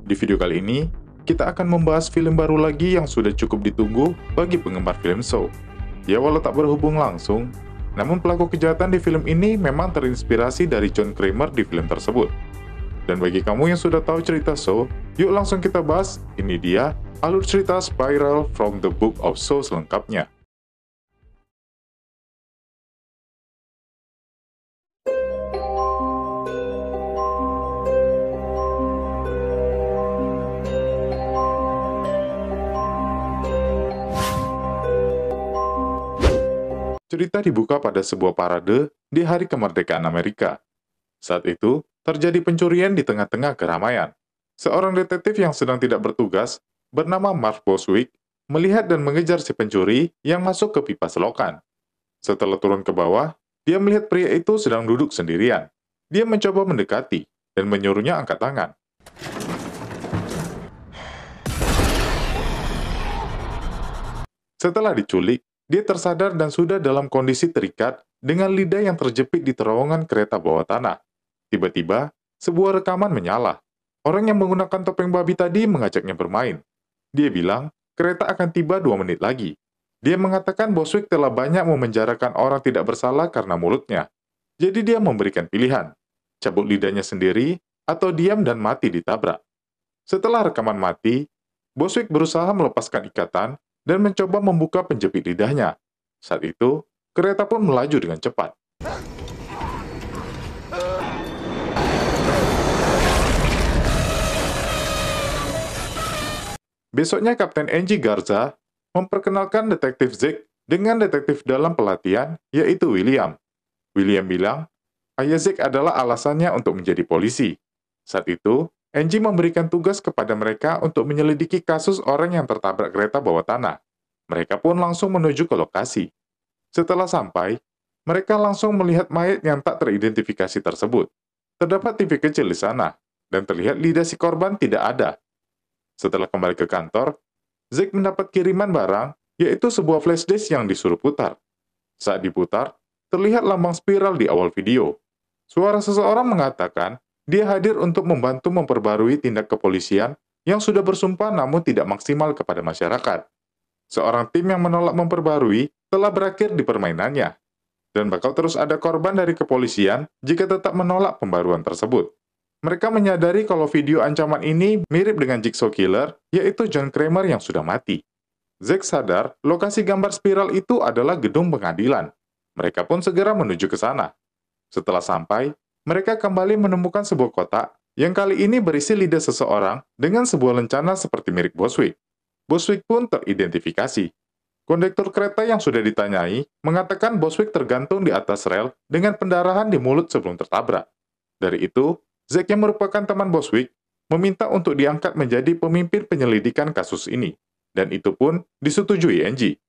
Di video kali ini, kita akan membahas film baru lagi yang sudah cukup ditunggu bagi penggemar film Saw. Ya walau tak berhubung langsung, namun pelaku kejahatan di film ini memang terinspirasi dari John Kramer di film tersebut. Dan bagi kamu yang sudah tahu cerita Saw, yuk langsung kita bahas, ini dia alur cerita Spiral from the Book of Saw selengkapnya. Cerita dibuka pada sebuah parade di hari kemerdekaan Amerika. Saat itu, terjadi pencurian di tengah-tengah keramaian. Seorang detektif yang sedang tidak bertugas, bernama Marv Boswick, melihat dan mengejar si pencuri yang masuk ke pipa selokan. Setelah turun ke bawah, dia melihat pria itu sedang duduk sendirian. Dia mencoba mendekati dan menyuruhnya angkat tangan. Setelah diculik, dia tersadar dan sudah dalam kondisi terikat dengan lidah yang terjepit di terowongan kereta bawah tanah. Tiba-tiba, sebuah rekaman menyala. Orang yang menggunakan topeng babi tadi mengajaknya bermain. Dia bilang, kereta akan tiba 2 menit lagi. Dia mengatakan Boswick telah banyak memenjarakan orang tidak bersalah karena mulutnya. Jadi dia memberikan pilihan, cabut lidahnya sendiri atau diam dan mati ditabrak. Setelah rekaman mati, Boswick berusaha melepaskan ikatan dan mencoba membuka penjepit lidahnya. Saat itu, kereta pun melaju dengan cepat. Besoknya Kapten Angie Garza memperkenalkan detektif Zeke dengan detektif dalam pelatihan, yaitu William. William bilang, ayah Zeke adalah alasannya untuk menjadi polisi. Saat itu, Angie memberikan tugas kepada mereka untuk menyelidiki kasus orang yang tertabrak kereta bawah tanah. Mereka pun langsung menuju ke lokasi. Setelah sampai, mereka langsung melihat mayat yang tak teridentifikasi tersebut. Terdapat TV kecil di sana, dan terlihat lidah si korban tidak ada. Setelah kembali ke kantor, Zeke mendapat kiriman barang, yaitu sebuah flash disk yang disuruh putar. Saat diputar, terlihat lambang spiral di awal video. Suara seseorang mengatakan, dia hadir untuk membantu memperbarui tindak kepolisian yang sudah bersumpah namun tidak maksimal kepada masyarakat. Seorang tim yang menolak memperbarui telah berakhir di permainannya, dan bakal terus ada korban dari kepolisian jika tetap menolak pembaruan tersebut. Mereka menyadari kalau video ancaman ini mirip dengan Jigsaw Killer, yaitu John Kramer yang sudah mati. Zeke sadar lokasi gambar spiral itu adalah gedung pengadilan. Mereka pun segera menuju ke sana. Setelah sampai, mereka kembali menemukan sebuah kotak yang kali ini berisi lidah seseorang dengan sebuah lencana seperti mirip Boswick. Boswick pun teridentifikasi. Kondektur kereta yang sudah ditanyai mengatakan Boswick tergantung di atas rel dengan pendarahan di mulut sebelum tertabrak. Dari itu, Zeke yang merupakan teman Boswick meminta untuk diangkat menjadi pemimpin penyelidikan kasus ini, dan itu pun disetujui Angie.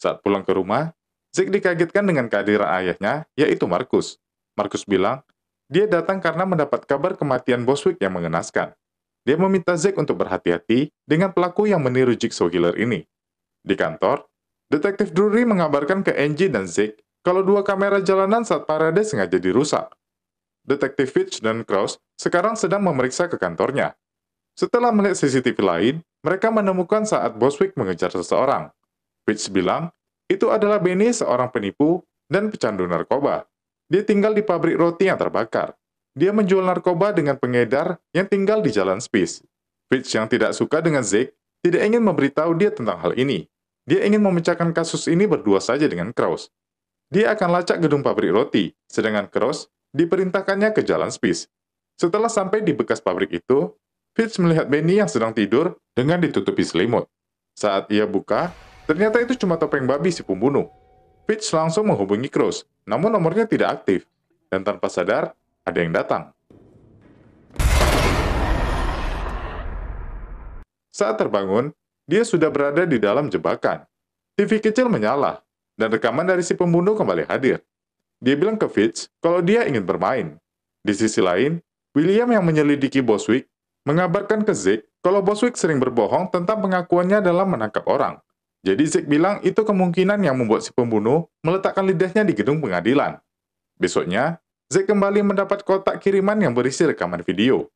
Saat pulang ke rumah, Zeke dikagetkan dengan kehadiran ayahnya, yaitu Marcus. Marcus bilang, dia datang karena mendapat kabar kematian Boswick yang mengenaskan. Dia meminta Zeke untuk berhati-hati dengan pelaku yang meniru Jigsaw Killer ini. Di kantor, Detektif Drury mengabarkan ke Angie dan Zeke kalau 2 kamera jalanan saat parade sengaja dirusak. Detektif Fitch dan Krause sekarang sedang memeriksa ke kantornya. Setelah melihat CCTV lain, mereka menemukan saat Boswick mengejar seseorang. Fitch bilang, itu adalah Benny, seorang penipu dan pecandu narkoba. Dia tinggal di pabrik roti yang terbakar. Dia menjual narkoba dengan pengedar yang tinggal di Jalan Spies. Fitch yang tidak suka dengan Zeke tidak ingin memberitahu dia tentang hal ini. Dia ingin memecahkan kasus ini berdua saja dengan Krause. Dia akan lacak gedung pabrik roti, sedangkan Krause diperintahkannya ke Jalan Spies. Setelah sampai di bekas pabrik itu, Fitch melihat Benny yang sedang tidur dengan ditutupi selimut. Saat ia buka, ternyata itu cuma topeng babi si pembunuh. Fitch langsung menghubungi Krause, namun nomornya tidak aktif, dan tanpa sadar, ada yang datang. Saat terbangun, dia sudah berada di dalam jebakan. TV kecil menyala, dan rekaman dari si pembunuh kembali hadir. Dia bilang ke Fitch kalau dia ingin bermain. Di sisi lain, William yang menyelidiki Boswick mengabarkan ke Zeke kalau Boswick sering berbohong tentang pengakuannya dalam menangkap orang. Jadi Zeke bilang itu kemungkinan yang membuat si pembunuh meletakkan lidahnya di gedung pengadilan. Besoknya, Zeke kembali mendapat kotak kiriman yang berisi rekaman video.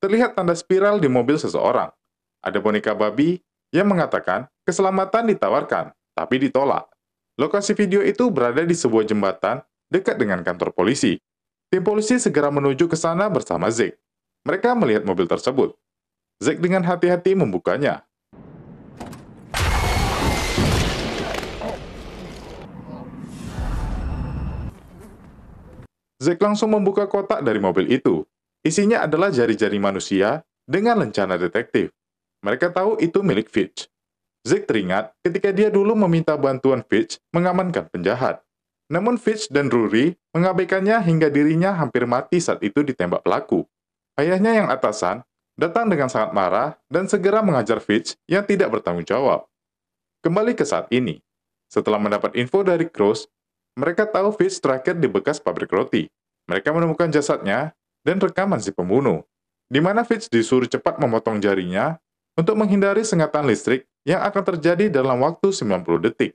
Terlihat tanda spiral di mobil seseorang. Ada boneka babi yang mengatakan keselamatan ditawarkan, tapi ditolak. Lokasi video itu berada di sebuah jembatan dekat dengan kantor polisi. Tim polisi segera menuju ke sana bersama Zack. Mereka melihat mobil tersebut. Zack dengan hati-hati membukanya. Zack langsung membuka kotak dari mobil itu. Isinya adalah jari-jari manusia dengan lencana detektif. Mereka tahu itu milik Fitch. Zack teringat ketika dia dulu meminta bantuan Fitch mengamankan penjahat. Namun Fitch dan Rory mengabaikannya hingga dirinya hampir mati saat itu ditembak pelaku. Ayahnya yang atasan datang dengan sangat marah dan segera mengajar Fitch yang tidak bertanggung jawab. Kembali ke saat ini. Setelah mendapat info dari Cross, mereka tahu Fitch terakhir di bekas pabrik roti. Mereka menemukan jasadnya dan rekaman si pembunuh, di mana Fitch disuruh cepat memotong jarinya untuk menghindari sengatan listrik yang akan terjadi dalam waktu 90 detik.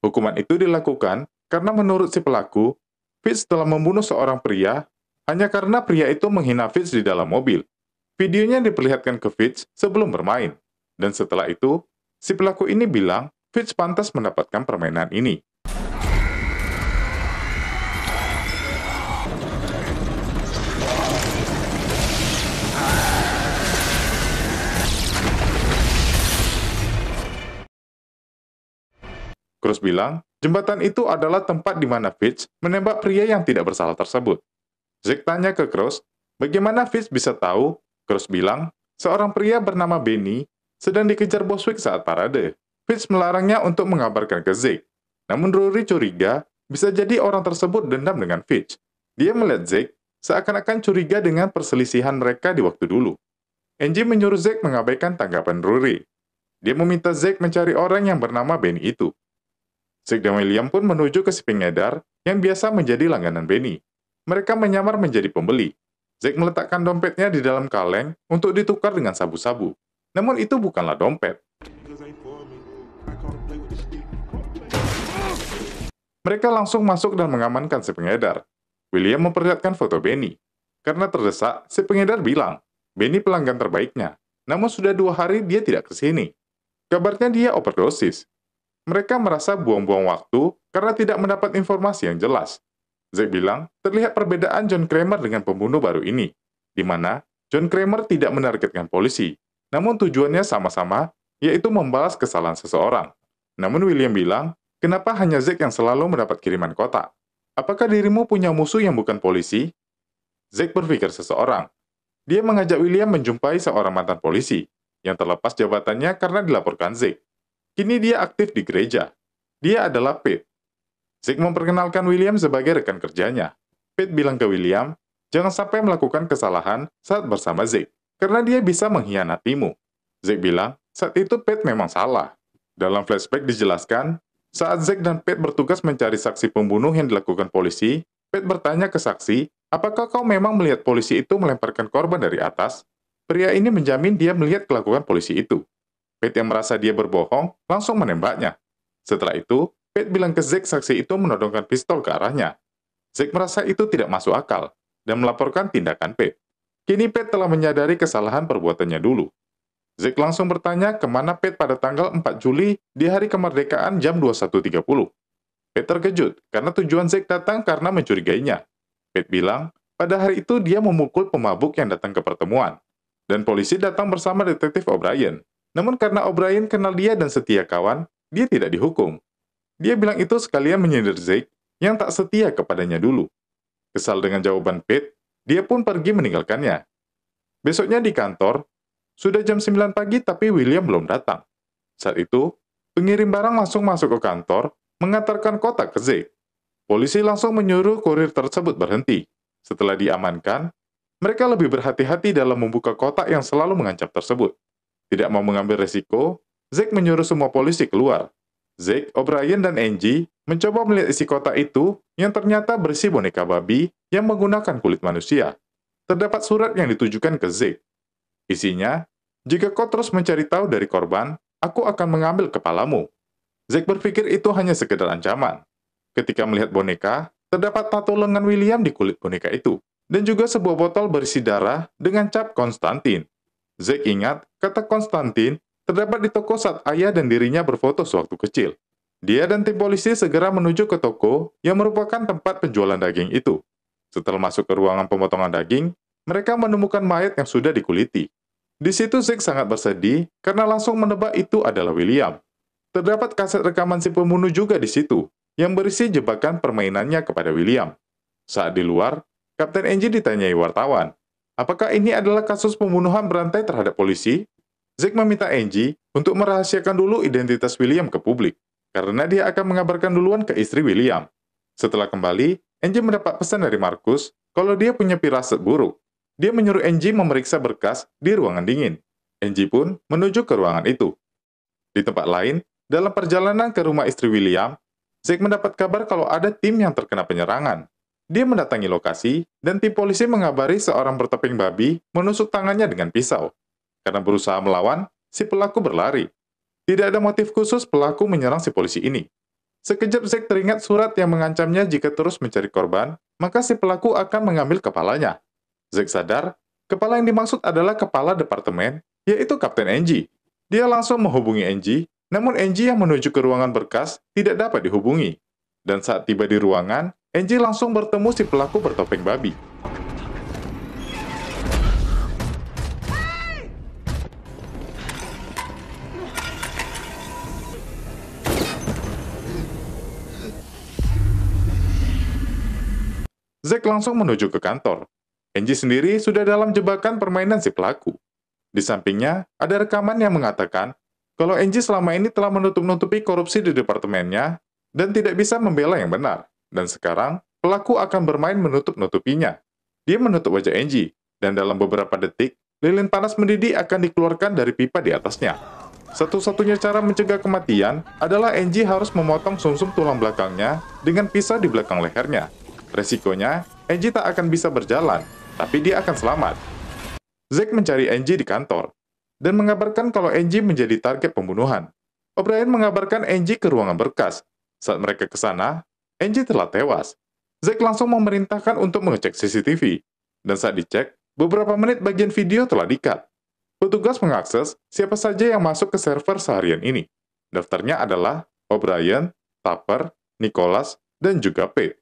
Hukuman itu dilakukan karena menurut si pelaku, Fitch telah membunuh seorang pria hanya karena pria itu menghina Fitch di dalam mobil. Videonya diperlihatkan ke Fitch sebelum bermain, dan setelah itu, si pelaku ini bilang Fitch pantas mendapatkan permainan ini. Cross bilang, jembatan itu adalah tempat di mana Fitch menembak pria yang tidak bersalah tersebut. Zack tanya ke Cross, bagaimana Fitch bisa tahu? Cross bilang, seorang pria bernama Benny sedang dikejar Boswick saat parade. Fitch melarangnya untuk mengabarkan ke Zack. Namun Rory curiga, bisa jadi orang tersebut dendam dengan Fitch. Dia melihat Zack seakan-akan curiga dengan perselisihan mereka di waktu dulu. Angie menyuruh Zack mengabaikan tanggapan Rory. Dia meminta Zack mencari orang yang bernama Benny itu. Zack dan William pun menuju ke si pengedar yang biasa menjadi langganan Benny. Mereka menyamar menjadi pembeli. Zack meletakkan dompetnya di dalam kaleng untuk ditukar dengan sabu-sabu. Namun itu bukanlah dompet. Mereka langsung masuk dan mengamankan si pengedar. William memperlihatkan foto Benny. Karena terdesak, si pengedar bilang, Benny pelanggan terbaiknya. Namun sudah 2 hari dia tidak ke sini. Kabarnya dia overdosis. Mereka merasa buang-buang waktu karena tidak mendapat informasi yang jelas. Zack bilang, terlihat perbedaan John Kramer dengan pembunuh baru ini, di mana John Kramer tidak menargetkan polisi, namun tujuannya sama-sama, yaitu membalas kesalahan seseorang. Namun William bilang, kenapa hanya Zack yang selalu mendapat kiriman kotak? Apakah dirimu punya musuh yang bukan polisi? Zack berpikir seseorang. Dia mengajak William menjumpai seorang mantan polisi, yang terlepas jabatannya karena dilaporkan Zack. Kini dia aktif di gereja. Dia adalah Pete. Zack memperkenalkan William sebagai rekan kerjanya. Pete bilang ke William, jangan sampai melakukan kesalahan saat bersama Zack, karena dia bisa mengkhianatimu. Zack bilang, saat itu Pete memang salah. Dalam flashback dijelaskan, saat Zack dan Pete bertugas mencari saksi pembunuh yang dilakukan polisi, Pete bertanya ke saksi, apakah kau memang melihat polisi itu melemparkan korban dari atas? Pria ini menjamin dia melihat kelakuan polisi itu. Pete yang merasa dia berbohong, langsung menembaknya. Setelah itu, Pete bilang ke Zack saksi itu menodongkan pistol ke arahnya. Zack merasa itu tidak masuk akal, dan melaporkan tindakan Pete. Kini Pete telah menyadari kesalahan perbuatannya dulu. Zack langsung bertanya kemana Pete pada tanggal 4 Juli di hari kemerdekaan jam 21.30. Pete terkejut, karena tujuan Zack datang karena mencurigainya. Pete bilang, pada hari itu dia memukul pemabuk yang datang ke pertemuan. Dan polisi datang bersama detektif O'Brien. Namun karena O'Brien kenal dia dan setia kawan, dia tidak dihukum. Dia bilang itu sekalian menyindir Zack yang tak setia kepadanya dulu. Kesal dengan jawaban Pete, dia pun pergi meninggalkannya. Besoknya di kantor, sudah jam 9 pagi tapi William belum datang. Saat itu, pengirim barang langsung masuk ke kantor, mengantarkan kotak ke Zack. Polisi langsung menyuruh kurir tersebut berhenti. Setelah diamankan, mereka lebih berhati-hati dalam membuka kotak yang selalu mengancam tersebut. Tidak mau mengambil resiko, Zack menyuruh semua polisi keluar. Zack, O'Brien, dan Angie mencoba melihat isi kotak itu yang ternyata berisi boneka babi yang menggunakan kulit manusia. Terdapat surat yang ditujukan ke Zack. Isinya, jika kau terus mencari tahu dari korban, aku akan mengambil kepalamu. Zack berpikir itu hanya sekedar ancaman. Ketika melihat boneka, terdapat tato lengan William di kulit boneka itu. dan juga sebuah botol berisi darah dengan cap Konstantin. Zack ingat kata Konstantin terdapat di toko saat ayah dan dirinya berfoto sewaktu kecil. Dia dan tim polisi segera menuju ke toko yang merupakan tempat penjualan daging itu. Setelah masuk ke ruangan pemotongan daging, mereka menemukan mayat yang sudah dikuliti. Di situ Zack sangat bersedih karena langsung menebak itu adalah William. Terdapat kaset rekaman si pembunuh juga di situ, yang berisi jebakan permainannya kepada William. Saat di luar, Kapten Angie ditanyai wartawan, apakah ini adalah kasus pembunuhan berantai terhadap polisi? Zack meminta Angie untuk merahasiakan dulu identitas William ke publik, karena dia akan mengabarkan duluan ke istri William. Setelah kembali, Angie mendapat pesan dari Markus kalau dia punya firasat buruk. Dia menyuruh Angie memeriksa berkas di ruangan dingin. Angie pun menuju ke ruangan itu. Di tempat lain, dalam perjalanan ke rumah istri William, Zack mendapat kabar kalau ada tim yang terkena penyerangan. Dia mendatangi lokasi, dan tim polisi mengabari seorang bertopeng babi menusuk tangannya dengan pisau. Karena berusaha melawan, si pelaku berlari. Tidak ada motif khusus pelaku menyerang si polisi ini. Sekejap Zack teringat surat yang mengancamnya jika terus mencari korban, maka si pelaku akan mengambil kepalanya. Zack sadar, kepala yang dimaksud adalah kepala departemen, yaitu Kapten Angie. Dia langsung menghubungi Angie, namun Angie yang menuju ke ruangan berkas tidak dapat dihubungi. Dan saat tiba di ruangan, Angie langsung bertemu si pelaku bertopeng babi. Zack langsung menuju ke kantor. Angie sendiri sudah dalam jebakan permainan si pelaku. Di sampingnya, ada rekaman yang mengatakan kalau Angie selama ini telah menutup-nutupi korupsi di departemennya dan tidak bisa membela yang benar. Dan sekarang, pelaku akan bermain menutup-nutupinya. Dia menutup wajah Angie, dan dalam beberapa detik, lilin panas mendidih akan dikeluarkan dari pipa di atasnya. Satu-satunya cara mencegah kematian adalah Angie harus memotong sumsum tulang belakangnya dengan pisau di belakang lehernya. Resikonya, Angie tak akan bisa berjalan, tapi dia akan selamat. Zack mencari Angie di kantor, dan mengabarkan kalau Angie menjadi target pembunuhan. O'Brien mengabarkan Angie ke ruangan berkas. Saat mereka ke sana, Angie telah tewas. Zack langsung memerintahkan untuk mengecek CCTV. Dan saat dicek, beberapa menit bagian video telah di-cut. Petugas mengakses siapa saja yang masuk ke server seharian ini. Daftarnya adalah O'Brien, Tupper, Nicholas, dan juga Pete.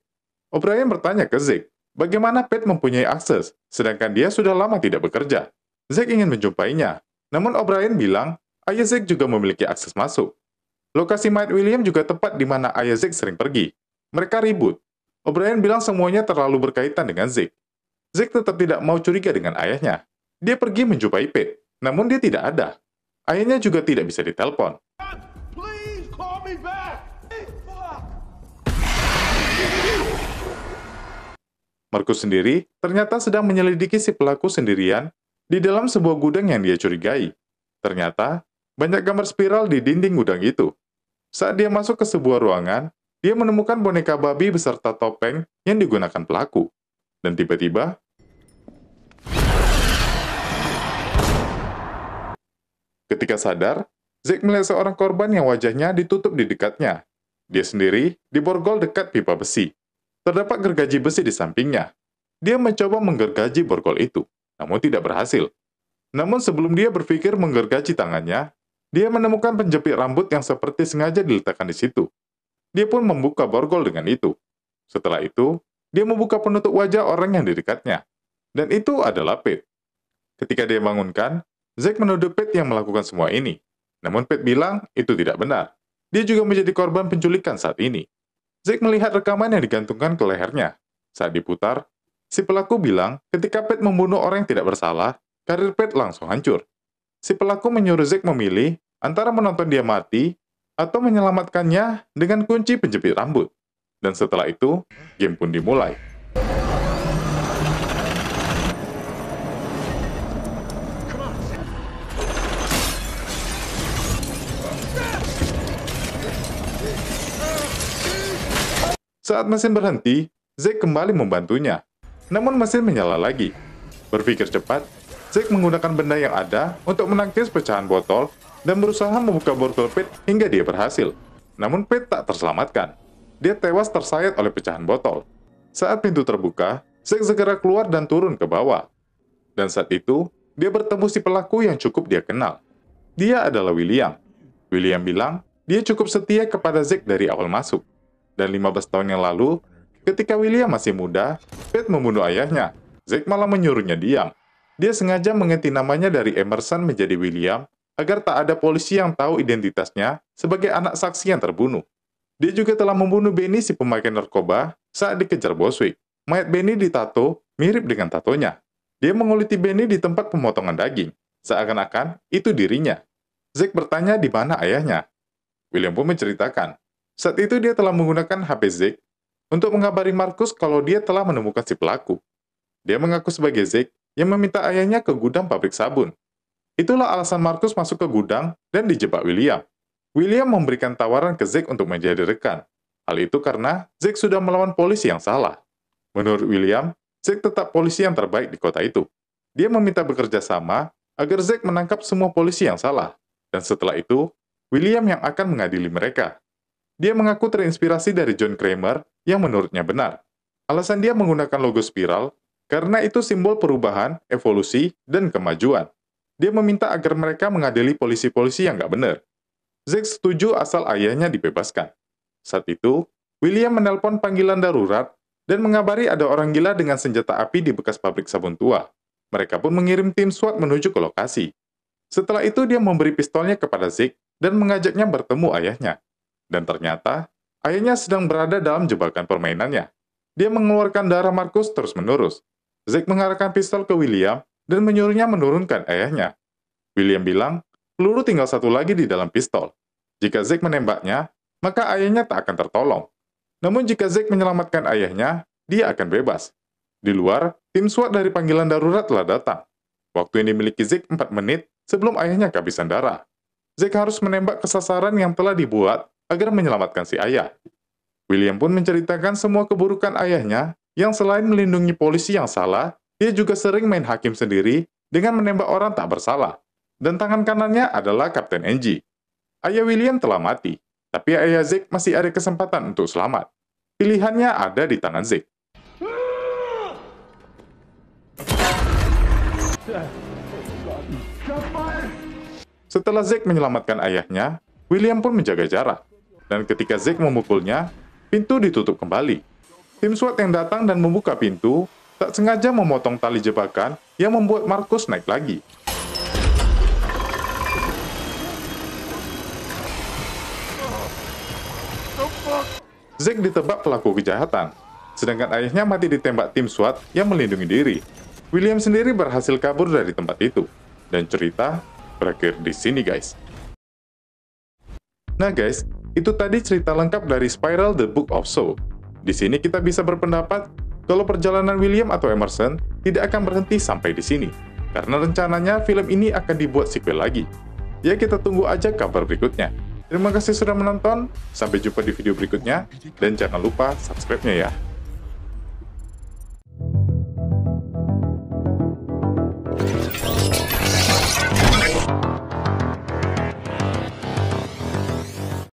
O'Brien bertanya ke Zack, bagaimana Pete mempunyai akses, sedangkan dia sudah lama tidak bekerja. Zack ingin menjumpainya, namun O'Brien bilang, ayah Zack juga memiliki akses masuk. Lokasi mayat William juga tepat di mana ayah Zack sering pergi. Mereka ribut. O'Brien bilang semuanya terlalu berkaitan dengan Zack. Zack tetap tidak mau curiga dengan ayahnya. Dia pergi menjumpai Pete, namun dia tidak ada. Ayahnya juga tidak bisa ditelepon. Please call me back. Markus sendiri ternyata sedang menyelidiki si pelaku sendirian di dalam sebuah gudang yang dia curigai. Ternyata, banyak gambar spiral di dinding gudang itu. Saat dia masuk ke sebuah ruangan, dia menemukan boneka babi beserta topeng yang digunakan pelaku. Dan tiba-tiba, ketika sadar, Zack melihat seorang korban yang wajahnya ditutup di dekatnya. Dia sendiri diborgol dekat pipa besi. Terdapat gergaji besi di sampingnya. Dia mencoba menggergaji borgol itu, namun tidak berhasil. Namun sebelum dia berpikir menggergaji tangannya, dia menemukan penjepit rambut yang seperti sengaja diletakkan di situ. Dia pun membuka borgol dengan itu. Setelah itu, dia membuka penutup wajah orang yang di dekatnya. Dan itu adalah Pete. Ketika dia bangunkan, Zack menuduh Pete yang melakukan semua ini. Namun Pete bilang itu tidak benar. Dia juga menjadi korban penculikan saat ini. Zack melihat rekaman yang digantungkan ke lehernya. Saat diputar, si pelaku bilang ketika Pete membunuh orang yang tidak bersalah, karir Pete langsung hancur. Si pelaku menyuruh Zack memilih antara menonton dia mati atau menyelamatkannya dengan kunci penjepit rambut. Dan setelah itu, game pun dimulai. Saat mesin berhenti, Zack kembali membantunya. Namun mesin menyala lagi. Berpikir cepat, Zack menggunakan benda yang ada untuk menangkis pecahan botol dan berusaha membuka borgol Pete hingga dia berhasil. Namun Pete tak terselamatkan. Dia tewas tersayat oleh pecahan botol. Saat pintu terbuka, Zack segera keluar dan turun ke bawah. Dan saat itu, dia bertemu si pelaku yang cukup dia kenal. Dia adalah William. William bilang, dia cukup setia kepada Zack dari awal masuk. Dan 15 tahun yang lalu, ketika William masih muda, Pete membunuh ayahnya. Zack malah menyuruhnya diam. Dia sengaja mengganti namanya dari Emerson menjadi William, agar tak ada polisi yang tahu identitasnya sebagai anak saksi yang terbunuh. Dia juga telah membunuh Benny si pemakai narkoba saat dikejar Boswick. Mayat Benny ditato mirip dengan tatonya. Dia menguliti Benny di tempat pemotongan daging, seakan-akan itu dirinya. Zack bertanya di mana ayahnya. William pun menceritakan, saat itu dia telah menggunakan HP Zack untuk mengabari Marcus kalau dia telah menemukan si pelaku. Dia mengaku sebagai Zack yang meminta ayahnya ke gudang pabrik sabun. Itulah alasan Marcus masuk ke gudang dan dijebak William. William memberikan tawaran ke Zack untuk menjadi rekan. Hal itu karena Zack sudah melawan polisi yang salah. Menurut William, Zack tetap polisi yang terbaik di kota itu. Dia meminta bekerja sama agar Zack menangkap semua polisi yang salah. Dan setelah itu, William yang akan mengadili mereka. Dia mengaku terinspirasi dari John Kramer yang menurutnya benar. Alasan dia menggunakan logo spiral karena itu simbol perubahan, evolusi, dan kemajuan. Dia meminta agar mereka mengadili polisi-polisi yang nggak benar. Zack setuju asal ayahnya dibebaskan. Saat itu, William menelpon panggilan darurat dan mengabari ada orang gila dengan senjata api di bekas pabrik sabun tua. Mereka pun mengirim tim SWAT menuju ke lokasi. Setelah itu dia memberi pistolnya kepada Zack dan mengajaknya bertemu ayahnya. Dan ternyata, ayahnya sedang berada dalam jebakan permainannya. Dia mengeluarkan darah Marcus terus-menerus. Zack mengarahkan pistol ke William dan menyuruhnya menurunkan ayahnya. William bilang, peluru tinggal satu lagi di dalam pistol. Jika Zack menembaknya, maka ayahnya tak akan tertolong. Namun jika Zack menyelamatkan ayahnya, dia akan bebas. Di luar, tim SWAT dari panggilan darurat telah datang. Waktu yang dimiliki Zack 4 menit sebelum ayahnya kehabisan darah. Zack harus menembak ke sasaran yang telah dibuat agar menyelamatkan si ayah. William pun menceritakan semua keburukan ayahnya yang selain melindungi polisi yang salah, dia juga sering main hakim sendiri dengan menembak orang tak bersalah. Dan tangan kanannya adalah Kapten Angie. Ayah William telah mati, tapi ayah Zack masih ada kesempatan untuk selamat. Pilihannya ada di tangan Zack. Setelah Zack menyelamatkan ayahnya, William pun menjaga jarak. Dan ketika Zack memukulnya, pintu ditutup kembali. Tim SWAT yang datang dan membuka pintu, tak sengaja memotong tali jebakan yang membuat Marcus naik lagi. Zack ditebak pelaku kejahatan, sedangkan ayahnya mati ditembak tim SWAT yang melindungi diri. William sendiri berhasil kabur dari tempat itu, dan cerita berakhir di sini guys. Nah guys, itu tadi cerita lengkap dari Spiral The Book of Saw. Di sini kita bisa berpendapat kalau perjalanan William atau Emerson tidak akan berhenti sampai di sini, karena rencananya film ini akan dibuat sequel lagi. Ya kita tunggu aja kabar berikutnya. Terima kasih sudah menonton, sampai jumpa di video berikutnya, dan jangan lupa subscribe-nya ya.